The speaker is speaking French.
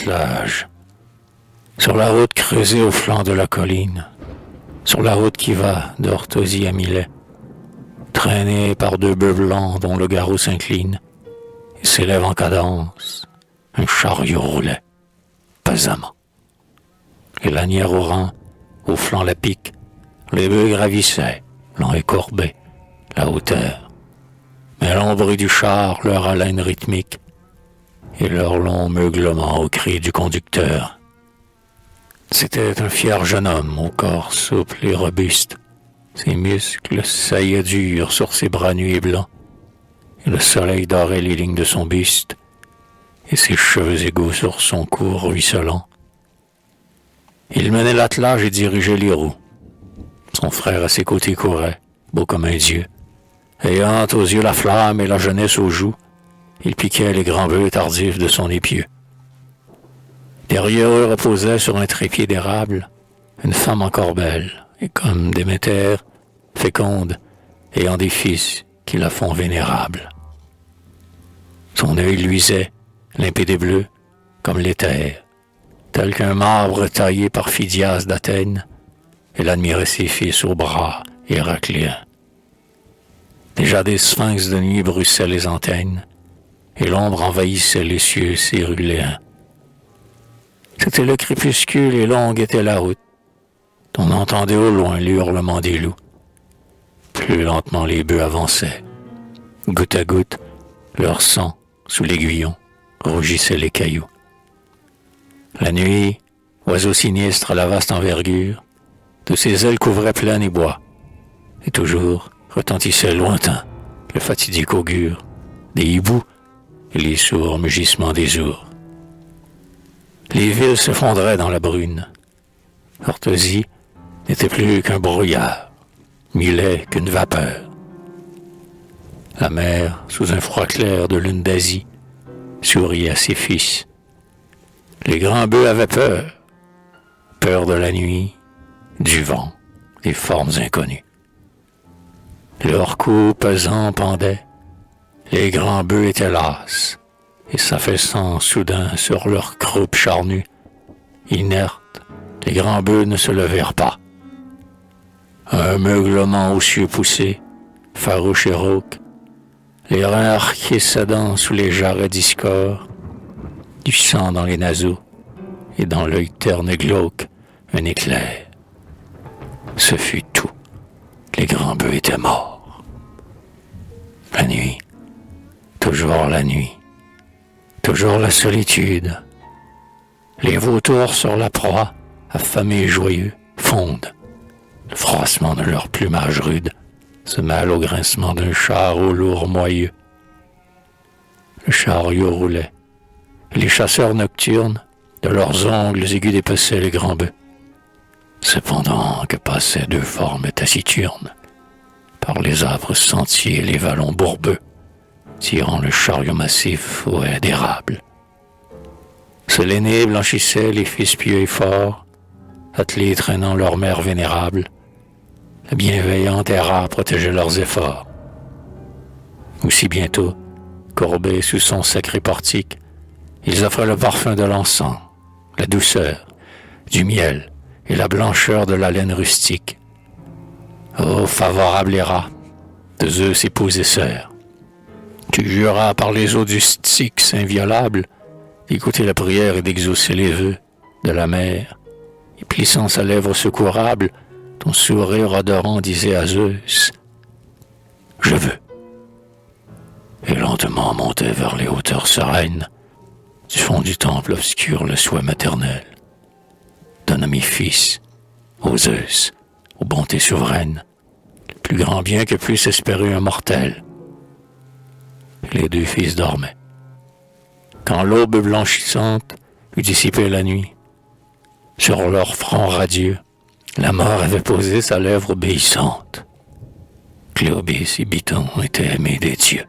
l'attelage. Sur la route creusée au flanc de la colline, sur la route qui va d'Orthosie à Milet, traînée par deux bœufs blancs dont le garrot s'incline, et s'élève en cadence, un chariot roulait, pesamment. Les lanières au rang, au flanc la pique, les bœufs gravissaient, lents et courbés, la hauteur. Mais l'ombre du char, leur haleine rythmique, et leur long meuglement au cri du conducteur. C'était un fier jeune homme au corps souple et robuste. Ses muscles saillaient durs sur ses bras nus et blancs, et le soleil dorait les lignes de son buste, et ses cheveux égaux sur son cou ruisselant. Il menait l'attelage et dirigeait les roues. Son frère à ses côtés courait, beau comme un dieu. Ayant aux yeux la flamme et la jeunesse aux joues, il piquait les grands bœufs tardifs de son épieu. Derrière eux reposait sur un trépied d'érable une femme encore belle, et comme Déméter, féconde, ayant des fils qui la font vénérable. Son œil luisait, limpide et bleu, comme l'éther, tel qu'un marbre taillé par Phidias d'Athènes, elle admirait ses fils aux bras héracléens. Déjà des sphinx de nuit brussaient les antennes, et l'ombre envahissait les cieux céruléens. C'était le crépuscule et longue était la route. On entendait au loin l'hurlement des loups. Plus lentement les bœufs avançaient. Goutte à goutte, leur sang, sous l'aiguillon, rougissait les cailloux. La nuit, oiseau sinistre à la vaste envergure, de ses ailes couvrait plaine et bois. Et toujours retentissait lointain le fatidique augure des hiboux et les sourds mugissements des ours. Les villes se fondraient dans la brune. Orthosie n'était plus qu'un brouillard, Milet qu'une vapeur. La mer, sous un froid clair de lune d'Asie, souriait à ses fils. Les grands bœufs avaient peur, peur de la nuit, du vent, des formes inconnues. Leurs coups pesants pendaient, les grands bœufs étaient lasses, et s'affaissant soudain sur leurs croupes charnues, inertes, les grands bœufs ne se levèrent pas. Un meuglement aux cieux poussé, farouche et rauque, les reins arqués cédant sous les jarrets discords, du sang dans les naseaux, et dans l'œil terne et glauque, un éclair. Ce fut tout. Les grands bœufs étaient morts. La nuit, toujours la nuit, toujours la solitude. Les vautours sur la proie, affamés et joyeux, fondent. Le froissement de leur plumage rude se mêle au grincement d'un char au lourd moyeux. Le chariot roulait, et les chasseurs nocturnes, de leurs ongles aigus dépeçaient les grands bœufs. Cependant que passaient deux formes taciturnes, par les âpres sentiers et les vallons bourbeux, tirant le chariot massif aux haies d'érable. Sous l'aîné blanchissaient les fils pieux et forts, attelés traînant leur mère vénérable. La bienveillante Héra protégeait leurs efforts. Aussi bientôt, courbés sous son sacré portique, ils offraient le parfum de l'encens, la douceur, du miel et la blancheur de la laine rustique. Ô favorable Héra, de Zeus épouse et sœur, tu juras par les eaux du Styx inviolable d'écouter la prière et d'exaucer les vœux de la mer, et plissant sa lèvre secourable, ton sourire adorant disait à Zeus « Je veux ». Et lentement montait vers les hauteurs sereines, du fond du temple obscur le souhait maternel. Donne à mes fils, ô Zeus, aux bontés souveraines, le plus grand bien que puisse espérer un mortel. Et les deux fils dormaient. Quand l'aube blanchissante eut dissipé la nuit, sur leur front radieux, la mort avait posé sa lèvre obéissante. Cléobis et Biton étaient aimés des dieux.